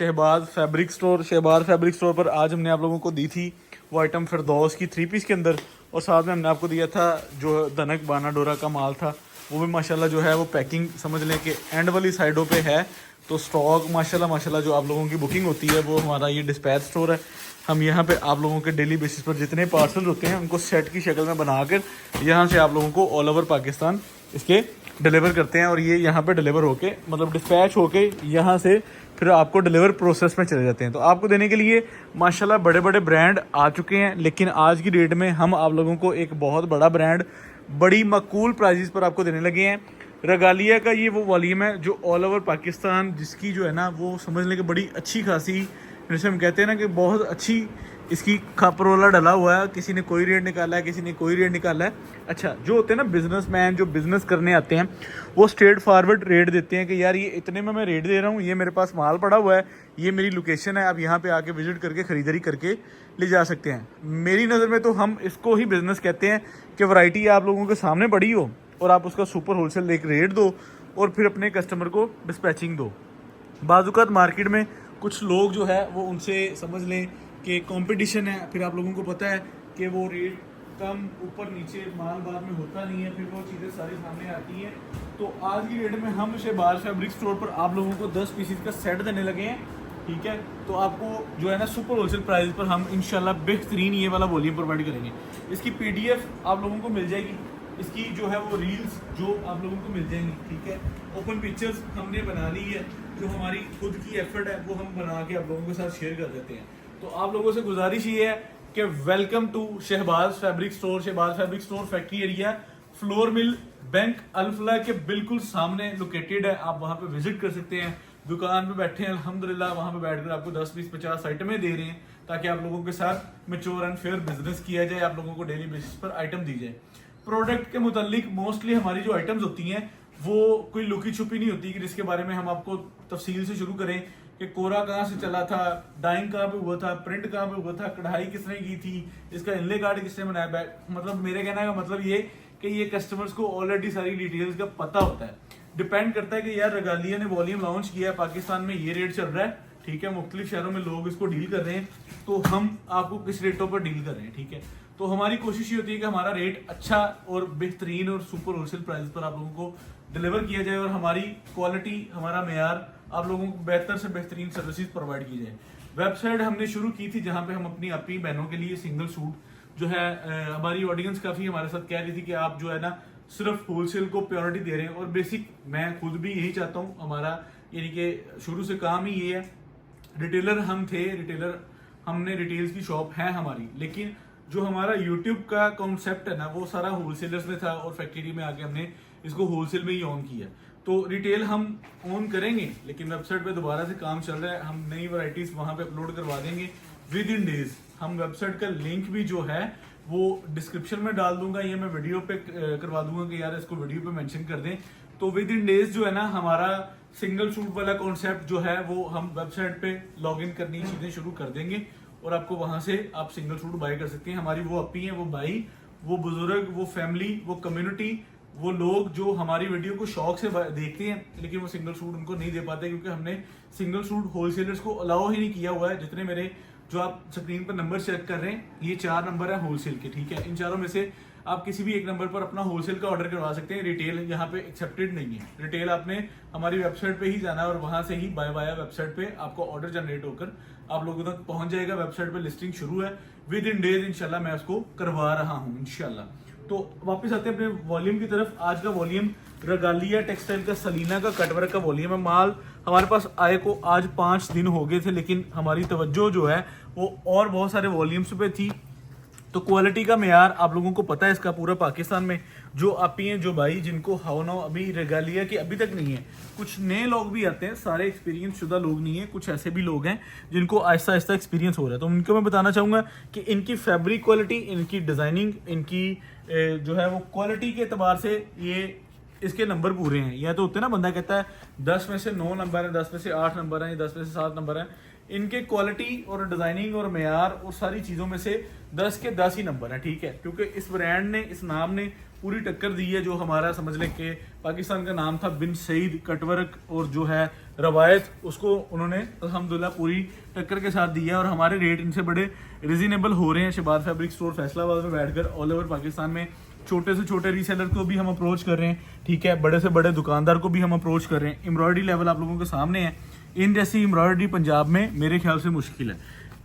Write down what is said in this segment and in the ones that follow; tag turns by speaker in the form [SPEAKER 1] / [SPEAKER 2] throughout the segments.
[SPEAKER 1] Shahbaz fabric store पर आज हमने आप लोगों को दी थी वो आइटम फिरदौस की 3 पीस के अंदर, और साथ में हमने आपको दिया था जो धनक बाना डोरा का माल था, वो भी माशाल्लाह जो है वो पैकिंग समझ लें कि एंड वाली साइडों पे है। तो स्टॉक माशाल्लाह जो आप लोगों की बुकिंग होती है वो हमारा ये डिस्पैच स्टोर है। हम यहाँ पे आप लोगों के डेली बेसिस पर जितने पार्सल होते हैं उनको सेट की शक्ल में बनाकर यहाँ से आप लोगों को ऑल ओवर पाकिस्तान इसके डिलीवर करते हैं, और ये यहाँ पे डिलीवर होके मतलब डिस्पैच होके यहाँ से फिर आपको डिलीवर प्रोसेस में चले जाते हैं। तो आपको देने के लिए माशाल्लाह बड़े बड़े ब्रांड आ चुके हैं, लेकिन आज की डेट में हम आप लोगों को एक बहुत बड़ा ब्रांड बड़ी मकूल प्राइजेस पर आपको देने लगे हैं। रेगालिया का ये वो वॉल्यूम है जो ऑल ओवर पाकिस्तान जिसकी जो है ना वो समझ लें कि बड़ी अच्छी खासी, जैसे हम कहते हैं ना कि बहुत अच्छी इसकी खपरोला डला हुआ है। किसी ने कोई रेट निकाला है, किसी ने कोई रेट निकाला है। अच्छा, जो होते हैं ना बिजनेसमैन जो बिज़नेस करने आते हैं वो स्ट्रेट फॉरवर्ड रेट देते हैं कि यार ये इतने में मैं रेट दे रहा हूँ, ये मेरे पास माल पड़ा हुआ है, ये मेरी लोकेशन है, आप यहाँ पे आके विजिट करके ख़रीदारी करके ले जा सकते हैं। मेरी नज़र में तो हम इसको ही बिज़नेस कहते हैं कि वैरायटी आप लोगों के सामने पड़ी हो और आप उसका सुपर होलसेल एक रेट दो और फिर अपने कस्टमर को डिस्पैचिंग दो। बाज़-औक़ात मार्केट में कुछ लोग जो है वो उनसे समझ लें कि कंपटीशन है, फिर आप लोगों को पता है कि वो रेट कम ऊपर नीचे माल बाद में होता नहीं है, फिर वो चीज़ें सारी सामने आती हैं। तो आज की डेट में हम शहबाज फैब्रिक स्टोर पर आप लोगों को 10 पीसेस का सेट देने लगे हैं, ठीक है। तो आपको जो है ना सुपर होलसेल प्राइस पर हम इंशाल्लाह बेहतरीन ये वाला वॉल्यूम प्रोवाइड करेंगे। इसकी PDF आप लोगों को मिल जाएगी, इसकी जो है वो रील्स जो आप लोगों को मिल जाएंगी, ठीक है। ओपन पिक्चर्स हमने बना ली है, जो हमारी खुद की एफर्ट है वो हम बना के आप लोगों के साथ शेयर कर देते हैं। तो आप लोगों से गुजारिश ये है कि welcome to Shahbaz fabric store factory area, flour mill bank Alfalah के बिल्कुल सामने लोकेटेड है। आप वहां पे विजिट कर सकते हैं। दुकान पे बैठे हैं अल्हम्दुलिल्लाह, वहां पे बैठकर आपको 10 20 50 आइटमें दे रहे हैं ताकि आप लोगों के साथ मैच्योर एंड फेयर बिजनेस किया जाए, आप लोगों को डेली बेसिस पर आइटम दी जाए। प्रोडक्ट के मुतालिक मोस्टली हमारी जो आइटम्स होती हैं वो कोई लुकी छुपी नहीं होती कि जिसके बारे में हम आपको तफसील से शुरू करें कि कोरा कहाँ से चला था, डाइंग कहाँ पे हुआ था, प्रिंट कहाँ पे हुआ था, कढ़ाई किसने की थी, इसका इनले कार्ड किसने बनाया। मतलब मेरे कहने का मतलब ये कि ये कस्टमर्स को ऑलरेडी सारी डिटेल्स का पता होता है। डिपेंड करता है कि यार रेगालिया ने वॉल्यूम लॉन्च किया है, पाकिस्तान में ये रेट चल रहा है, ठीक है, मुख्तलिफ शहरों में लोग इसको डील कर रहे हैं, तो हम आपको किस रेटों पर डील कर रहे हैं, ठीक है। तो हमारी कोशिश ये होती है कि हमारा रेट अच्छा और बेहतरीन और सुपर होलसेल प्राइस पर आप लोगों को डिलीवर किया जाए और हमारी क्वालिटी, हमारा मेयार आप लोगों को बेहतर से बेहतरीन सर्विसेज प्रोवाइड की जाए। वेबसाइट हमने शुरू की थी जहां पे हम अपनी अपनी बहनों के लिए सिंगल सूट जो है, हमारी ऑडियंस काफ़ी हमारे साथ कह रही थी कि आप जो है ना सिर्फ होलसेल को प्रायोरिटी दे रहे हैं, और बेसिक मैं खुद भी यही चाहता हूँ। हमारा यानी कि शुरू से काम ही ये है। रिटेलर हम थे, हमने रिटेल्स की शॉप है हमारी, लेकिन जो हमारा यूट्यूब का कॉन्सेप्ट है ना वो सारा होलसेलर्स में था और फैक्ट्री में आके हमने इसको होलसेल में ही ऑन किया। तो रिटेल हम ऑन करेंगे, लेकिन वेबसाइट पे दोबारा से काम चल रहा है, हम नई वैरायटीज वहां पे अपलोड करवा देंगे विद इन डेज। हम वेबसाइट का लिंक भी जो है वो डिस्क्रिप्शन में डाल दूंगा, ये मैं वीडियो पे करवा दूंगा कि यार इसको वीडियो पे मेंशन कर दें। तो विद इन डेज जो है ना हमारा सिंगल सूट वाला कॉन्सेप्ट जो है वो हम वेबसाइट पे लॉग इन करनी चीजें शुरू कर देंगे और आपको वहां से आप सिंगल सूट बाय कर सकते हैं। हमारी वो अपी हैं, वो भाई, वो बुजुर्ग, वो फैमिली, वो कम्युनिटी, वो लोग जो हमारी वीडियो को शौक से देखते हैं लेकिन वो सिंगल सूट उनको नहीं दे पाते, क्योंकि हमने सिंगल सूट होलसेलर्स को अलाउ ही नहीं किया हुआ है। जितने मेरे जो आप स्क्रीन पर नंबर चेक कर रहे हैं, ये 4 नंबर है होलसेल के, ठीक है। इन चारों में से आप किसी भी एक नंबर पर अपना होलसेल का ऑर्डर करवा सकते हैं। रिटेल यहाँ पे एक्सेप्टेड नहीं है। रिटेल आपने हमारी वेबसाइट पे ही जाना है और वहां से ही बाय वाया वेबसाइट पे आपको ऑर्डर जनरेट होकर आप लोगों तक पहुंच जाएगा। वेबसाइट पे लिस्टिंग शुरू है, विद इन डेज इंशाल्लाह मैं उसको करवा रहा हूँ इंशाल्लाह। तो वापस आते हैं अपने वॉल्यूम की तरफ। आज का वॉल्यूम रेगालिया टेक्सटाइल का सलीना का कटवर्क का वॉल्यूम है। माल हमारे पास आए को आज 5 दिन हो गए थे, लेकिन हमारी तवज्जो जो है वो और बहुत सारे वॉल्यूम्स पे थी। तो क्वालिटी का मेयार आप लोगों को पता है इसका पूरा पाकिस्तान में जो आपी हैं, जो भाई जिनको हाउनो अभी रेगालिया की अभी तक नहीं है, कुछ नए लोग भी आते हैं, सारे एक्सपीरियंस शुदा लोग नहीं है, कुछ ऐसे भी लोग हैं जिनको आहिस्ता आहिस्ता एक्सपीरियंस हो रहा है। तो उनको मैं बताना चाहूँगा कि इनकी फैब्रिक क्वालिटी, इनकी डिज़ाइनिंग, इनकी जो है वो क्वालिटी के एतबार से ये इसके नंबर पूरे हैं। या तो होते हैं ना, बंदा कहता है 10 में से 9 नंबर है, 10 में से 8 नंबर है, 10 में से 7 नंबर है। इनके क्वालिटी और डिज़ाइनिंग और मेयार और सारी चीज़ों में से 10 के 10 ही नंबर है, ठीक है। क्योंकि इस ब्रांड ने, इस नाम ने पूरी टक्कर दी है। जो हमारा समझ लें कि पाकिस्तान का नाम था बिन सईद कटवर्क और जो है रवायत, उसको उन्होंने अल्हम्दुलिल्लाह पूरी टक्कर के साथ दिया और हमारे रेट इनसे बड़े रिजनेबल हो रहे हैं। शहबाज फैब्रिक स्टोर फैसलाबाद में बैठकर ऑल ओवर पाकिस्तान में छोटे से छोटे रीसेलर को भी हम अप्रोच कर रहे हैं, ठीक है, बड़े से बड़े दुकानदार को भी हम अप्रोच कर रहे हैं। एम्ब्रॉयडरी लेवल आप लोगों के सामने है। इन जैसी एम्ब्रॉयडरी पंजाब में मेरे ख्याल से मुश्किल है।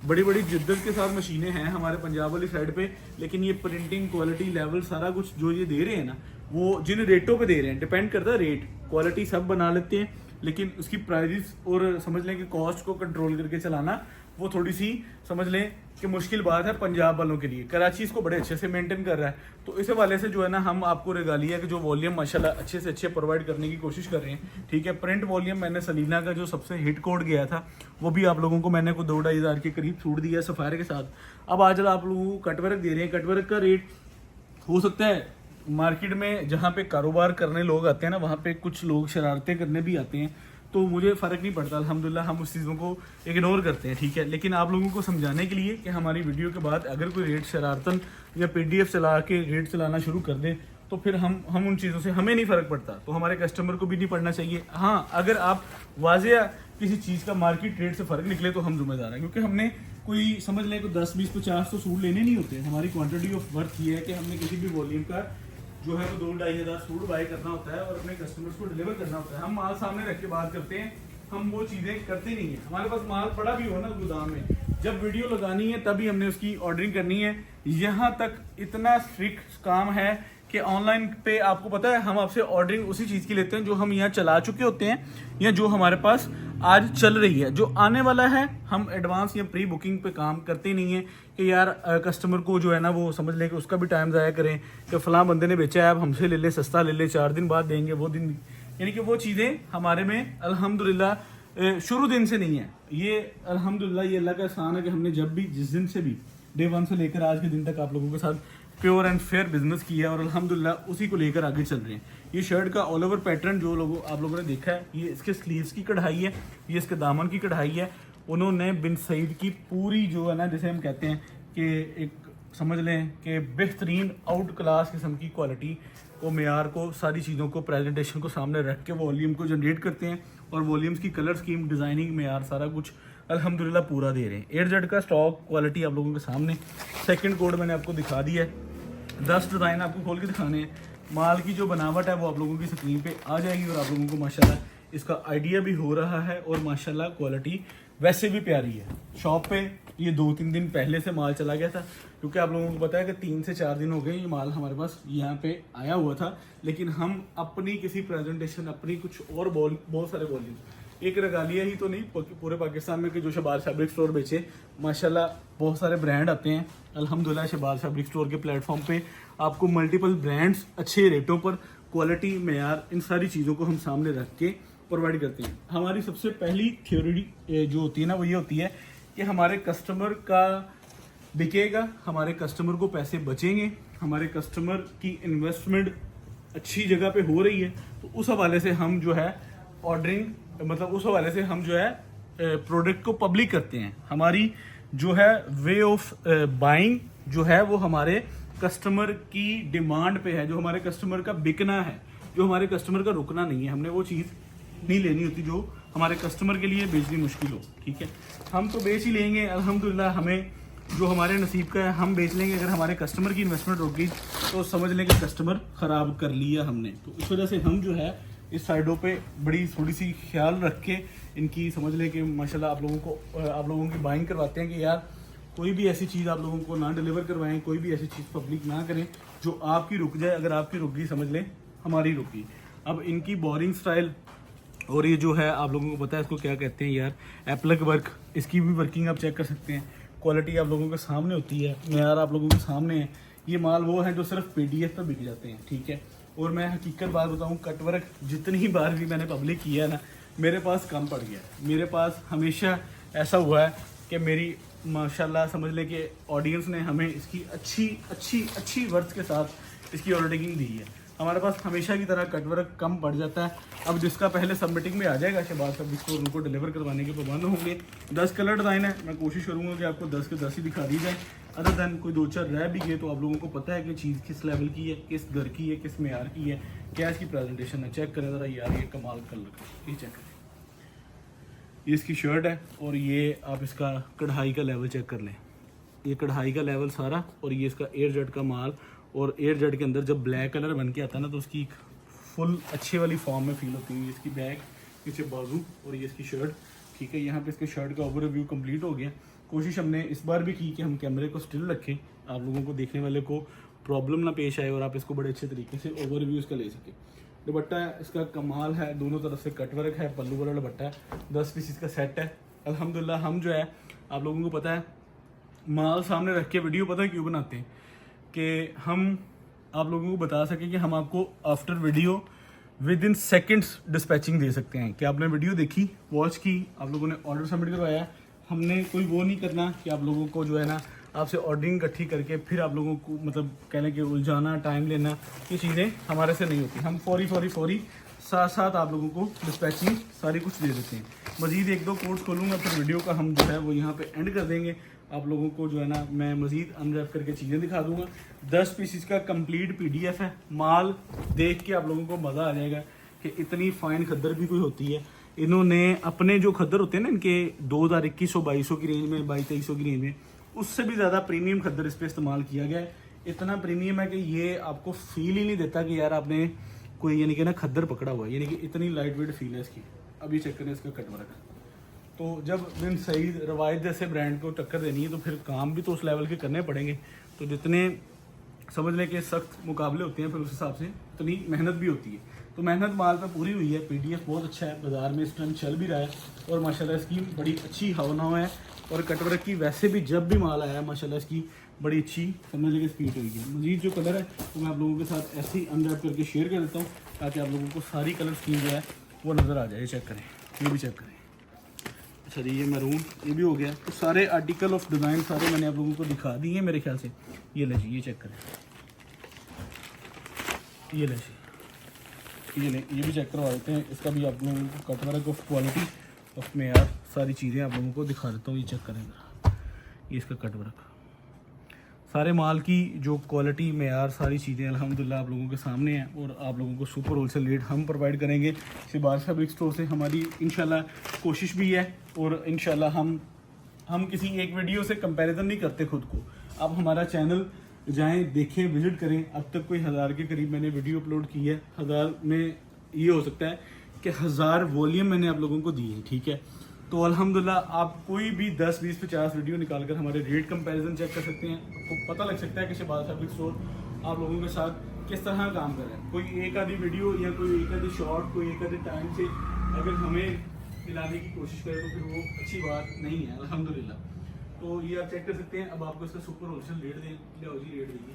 [SPEAKER 1] बड़ी बड़ी जिद्दत के साथ मशीनें हैं हमारे पंजाब वाली साइड पे, लेकिन ये प्रिंटिंग क्वालिटी लेवल सारा कुछ जो ये दे रहे हैं ना, वो जिन रेटों पे दे रहे हैं, डिपेंड करता है रेट, क्वालिटी सब बना लेते हैं, लेकिन उसकी प्राइजेस और समझ लें कि कॉस्ट को कंट्रोल करके चलाना वो थोड़ी सी समझ लें कि मुश्किल बात है पंजाब वालों के लिए। कराची इसको बड़े अच्छे से मेंटेन कर रहा है, तो इस हवाले से जो है ना हम आपको रेगालिया के जो वॉल्यूम माशाल्लाह अच्छे से अच्छे प्रोवाइड करने की कोशिश कर रहे हैं, ठीक है। प्रिंट वॉल्यूम मैंने सलीना का जो सबसे हिट कोड गया था वो भी आप लोगों को मैंने को 2-2.5 हज़ार के करीब छूट दिया सफ़ायर के साथ। अब आज आप लोगों को कटवर्क दे रहे हैं। कटवर्क का रेट हो सकता है मार्केट में जहाँ पे कारोबार करने लोग आते हैं ना, वहाँ पे कुछ लोग शरारतें करने भी आते हैं, तो मुझे फ़र्क नहीं पड़ता, अल्हम्दुलिल्लाह हम उस चीज़ों को इग्नोर करते हैं, ठीक है। लेकिन आप लोगों को समझाने के लिए कि हमारी वीडियो के बाद अगर कोई रेट शरारतन या PDF चला के रेट चलाना शुरू कर दे तो फिर हम उन चीज़ों से हमें नहीं फ़र्क पड़ता, तो हमारे कस्टमर को भी नहीं पड़ना चाहिए। हाँ, अगर आप वाज़िया किसी चीज़ का मार्केट रेट से फ़र्क निकले तो हम जिम्मेदार हैं, क्योंकि हमने कोई समझ लें कोई 10, 20, 50 तो सूट लेने नहीं होते। हमारी क्वान्टिटी ऑफ वर्थ ये है कि हमने किसी भी वॉल्यूम का जो है वो 2-2.5 हज़ार सूट बाय करना होता है और अपने कस्टमर्स को डिलीवर करना होता है। हम माल सामने रख के बात करते हैं, हम वो चीज़ें करते नहीं है। हमारे पास माल पड़ा भी हो ना गोदाम में, जब वीडियो लगानी है तभी हमने उसकी ऑर्डरिंग करनी है। यहाँ तक इतना स्ट्रिक्ट काम है कि ऑनलाइन पे आपको पता है हम आपसे ऑर्डरिंग उसी चीज़ की लेते हैं जो हम यहाँ चला चुके होते हैं या जो हमारे पास आज चल रही है। जो आने वाला है हम एडवांस या प्री बुकिंग पे काम करते नहीं है कि यार कस्टमर को जो है ना वो समझ लें कि उसका भी टाइम ज़ाया करें कि फ़लाँ बंदे ने बेचा है आप हमसे ले लें, सस्ता ले लें, 4 दिन बाद देंगे, वो दिन, यानी कि वो चीज़ें हमारे में अल्हम्दुलिल्लाह शुरू दिन से नहीं है। ये अल्हम्दुलिल्लाह ये अल्लाह का एहसान है कि हमने जब भी जिस दिन से भी डे 1 से लेकर आज के दिन तक आप लोगों के साथ प्योर एंड फेयर बिजनेस किया और अल्हम्दुलिल्लाह उसी को लेकर आगे चल रहे हैं। ये शर्ट का ऑल ओवर पैटर्न जो आप लोगों ने देखा है, ये इसके स्लीव्स की कढ़ाई है, ये इसके दामन की कढ़ाई है। उन्होंने बिन सईद की पूरी जो है ना, जैसे हम कहते हैं कि एक समझ लें कि बेहतरीन आउट क्लास किस्म की क्वालिटी को, मेयार को, सारी चीज़ों को, प्रेजेंटेशन को सामने रख के वॉल्यूम को जनरेट करते हैं और वॉल्यूम्स की कलर स्कीम, डिज़ाइनिंग, मेयार सारा कुछ अल्हम्दुलिल्लाह पूरा दे रहे हैं। 8Z का स्टॉक, क्वालिटी आप लोगों के सामने। सेकंड कोड मैंने आपको दिखा दिया है, 10 डिज़ाइन आपको खोल के दिखाने हैं। माल की जो बनावट है वो आप लोगों की स्क्रीन पे आ जाएगी और आप लोगों को माशाल्लाह इसका आइडिया भी हो रहा है और माशाल्लाह क्वालिटी वैसे भी प्यारी है। शॉप पे ये 2-3 दिन पहले से माल चला गया था, क्योंकि आप लोगों को पता है कि 3 से 4 दिन हो गए ये माल हमारे पास यहाँ पे आया हुआ था, लेकिन हम अपनी किसी प्रेजेंटेशन, अपनी कुछ और बहुत सारे वॉल्यूम, एक रेगालिया ही तो नहीं पूरे पाकिस्तान में कि जो शहबाज फैब्रिक स्टोर बेचे, माशाल्लाह बहुत सारे ब्रांड आते हैं। अल्हम्दुलिल्लाह शहबाज फैब्रिक स्टोर के प्लेटफॉर्म पे आपको मल्टीपल ब्रांड्स अच्छे रेटों पर, क्वालिटी, मेयार, इन सारी चीज़ों को हम सामने रख के प्रोवाइड करते हैं। हमारी सबसे पहली थ्योरी जो होती है ना वो ये होती है कि हमारे कस्टमर का बिकेगा, हमारे कस्टमर को पैसे बचेंगे, हमारे कस्टमर की इन्वेस्टमेंट अच्छी जगह पे हो रही है, तो उस हवाले से हम जो है ऑर्डरिंग, मतलब उस हवाले से हम जो है प्रोडक्ट को पब्लिक करते हैं। हमारी जो है वे ऑफ बाइंग जो है वो हमारे कस्टमर की डिमांड पे है, जो हमारे कस्टमर का बिकना है, जो हमारे कस्टमर का रुकना नहीं है। हमने वो चीज़ नहीं लेनी होती जो हमारे कस्टमर के लिए बेचनी मुश्किल हो, ठीक है। हम तो बेच ही लेंगे अल्हम्दुलिल्लाह, हमें जो हमारे नसीब का है हम बेच लेंगे। अगर हमारे कस्टमर की इन्वेस्टमेंट रुक गई तो समझ लें कि कस्टमर ख़राब कर लिया हमने। तो इस वजह से हम जो है इस साइडों पे बड़ी थोड़ी सी ख्याल रख के इनकी समझ लें कि माशाल्लाह आप लोगों की बाइंग करवाते हैं कि यार कोई भी ऐसी चीज़ आप लोगों को ना डिलीवर करवाएं, कोई भी ऐसी चीज़ पब्लिक ना करें जो आपकी रुक जाए। अगर आपकी रुक गई समझ लें हमारी रुक गई। अब इनकी बोरिंग स्टाइल और ये जो है आप लोगों को पता है इसको क्या कहते हैं यार, एप्लक वर्क, इसकी भी वर्किंग आप चेक कर सकते हैं। क्वालिटी आप लोगों के सामने होती है, मेयार आप लोगों के सामने है। ये माल वो है जो सिर्फ PDF पर बिक जाते हैं, ठीक है। और मैं हकीकत बात बताऊँ, कटवर्क जितनी बार भी मैंने पब्लिक किया है ना, मेरे पास कम पड़ गया। मेरे पास हमेशा ऐसा हुआ है कि मेरी माशाल्लाह समझ लें कि ऑडियंस ने हमें इसकी अच्छी वर्थ के साथ इसकी ऑर्डरिंग दी है। हमारे पास हमेशा की तरह कट वर्क कम पड़ जाता है। अब जिसका पहले सबमिटिंग में आ जाएगा शहबाज फैब्रिक स्टोर, उनको डिलीवर करवाने के प्रबंध होंगे। 10 कलर डिज़ाइन है, मैं कोशिश करूँगा कि आपको 10 के 10 ही दिखा दी जाए। अदर दैन कोई 2-4 रह भी गए तो आप लोगों को पता है कि चीज़ किस लेवल की है, किस घर की है, किस मेयार की है, क्या इसकी प्रेजेंटेशन है। चेक करें ज़रा यार, ये कमाल कलर, ये चेक करें। ये इसकी शर्ट है और ये आप इसका कढ़ाई का लेवल चेक कर लें। ये कढ़ाई का लेवल सारा, और ये इसका एयर जेट का माल। और एयर जेट के अंदर जब ब्लैक कलर बन के आता है ना तो उसकी एक फुल अच्छे वाली फॉर्म में फील होती है। इसकी बैक, पीछे बाजू और ये इसकी शर्ट। ठीक है, यहाँ पे इसके शर्ट का ओवरव्यू कंप्लीट हो गया। कोशिश हमने इस बार भी की कि हम कैमरे को स्टिल रखें, आप लोगों को देखने वाले को प्रॉब्लम ना पेश आए और आप इसको बड़े अच्छे तरीके से ओवरव्यू इसका ले सकें। दुपट्टा इसका कमाल है, दोनों तरफ से कटवर्क है, पल्लू वाला दुपट्टा है, 10 पीस इसका सेट है। अल्हम्दुलिल्लाह हम जो है, आप लोगों को पता है, माल सामने रख के वीडियो पता है क्यों बनाते हैं कि हम आप लोगों को बता सकें कि हम आपको after video within seconds dispatching दे सकते हैं कि आपने वीडियो देखी, वॉच की, आप लोगों ने ऑर्डर सबमिट करवाया। हमने कोई वो नहीं करना कि आप लोगों को जो है ना आपसे ऑर्डरिंग इकट्ठी करके फिर आप लोगों को मतलब कहने के उलझाना, टाइम लेना, ये चीज़ें हमारे से नहीं होती। हम फौरी साथ साथ आप लोगों को डिस्पैचिंग सारी कुछ दे देते हैं। मज़ीद 1-2 कोड्स खोलूँगा फिर वीडियो का हम जो है वो यहाँ पे एंड कर देंगे। आप लोगों को जो है ना मैं मज़ीद अनरैप करके चीज़ें दिखा दूँगा। 10 पीसीस का कंप्लीट PDF है। माल देख के आप लोगों को मज़ा आ जाएगा कि इतनी फ़ाइन खद्दर भी कोई होती है। इन्होंने अपने जो खद्दर होते हैं ना इनके 2021-2200 की रेंज में, 2200 की रेंज में, उससे भी ज़्यादा प्रीमियम खद्दर इस पर इस्तेमाल किया गया है। इतना प्रीमियम है कि ये आपको फील ही नहीं देता कि यार आपने कोई यानी कि ना खद्दर पकड़ा हुआ है, यानी कि इतनी लाइट वेट फील है इसकी। अभी चेक करें इसका कटवर्क। तो जब बिन सही रवायत जैसे ब्रांड को टक्कर देनी है तो फिर काम भी तो उस लेवल के करने पड़ेंगे। तो जितने समझ लें कि सख्त मुकाबले होते हैं फिर उस हिसाब से उतनी मेहनत भी होती है। तो मेहनत माल पर पूरी हुई है। PDF बहुत अच्छा है, बाज़ार में इस टाइम चल भी रहा है और माशाल्लाह इसकी बड़ी अच्छी हवनाव है। और कटवर्क की वैसे भी जब भी माल आया है माशाल्लाह इसकी बड़ी अच्छी समझ लेंगे स्पीड हुई है। मजीद जो कलर है वो मैं आप लोगों के साथ ऐसे ही अनरैप करके शेयर कर देता हूँ ताकि आप लोगों को सारी कलर स्कीम जो है वो नज़र आ जाए। चेक करें, ये भी चेक करें। अच्छा जी, ये मैरून, ये भी हो गया। तो सारे आर्टिकल ऑफ डिज़ाइन सारे मैंने आप लोगों को दिखा दिए हैं मेरे ख्याल से। ये ले जी, ये चेक करें, ये ले जी, ये ले, ये भी चेक करवा देते हैं। इसका भी आप लोगों को कटवर्क ऑफ क्वालिटी ऑफ मेयार सारी चीज़ें आप लोगों को दिखा देता हूँ। ये चेक करें, ये इसका कटवर्क, सारे माल की जो क्वालिटी मेयार सारी चीज़ें अल्हम्दुलिल्लाह आप लोगों के सामने हैं। और आप लोगों को सुपर होलसेल रेट हम प्रोवाइड करेंगे शहबाज फैब्रिक स्टोर से। हमारी इंशाल्लाह कोशिश भी है और इंशाल्लाह हम किसी एक वीडियो से कंपैरिजन नहीं करते खुद को। आप हमारा चैनल जाएं, देखें, विजिट करें। अब तक कोई 1000 के करीब मैंने वीडियो अपलोड की है। 1000 में ये हो सकता है कि 1000 वॉल्यूम मैंने आप लोगों को दी है। ठीक है, तो अल्हम्दुलिल्लाह आप कोई भी 10, 20, 50 वीडियो निकाल कर हमारे रेट कंपैरिजन चेक कर सकते हैं। आपको पता लग सकता है कि शहबाज फैब्रिक स्टोर आप लोगों के साथ किस तरह काम कर रहे हैं। कोई एक आधी वीडियो या कोई एक आधी शॉर्ट, कोई एक आधे टाइम से अगर हमें दिलाने की कोशिश करें तो फिर वो अच्छी बात नहीं है अल्हम्दुलिल्लाह। तो ये आप चेक कर सकते हैं। अब आपको इसका सुपर होलसेल रेट दें, लिया जी रेट देंगे।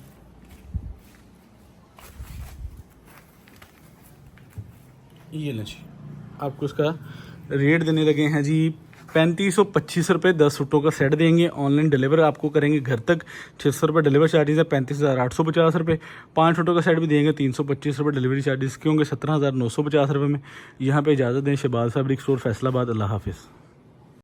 [SPEAKER 1] ये लें जी, आपको इसका रेट देने लगे हैं जी 3525 रुपये। 10 सूटों का सेट देंगे। ऑनलाइन डिलीवर आपको करेंगे घर तक, 600 रुपये डिलीवर चार्जेस है, 35,850 रुपये। 5 सूटों का सेट भी देंगे, 325 रुपये डिलीवरी चार्जेस के होंगे, 17,950 रुपये में। यहाँ पे इजाज़त दें। Shahbaz fabric store, Faisalabad. अल्लाह हाफिज़।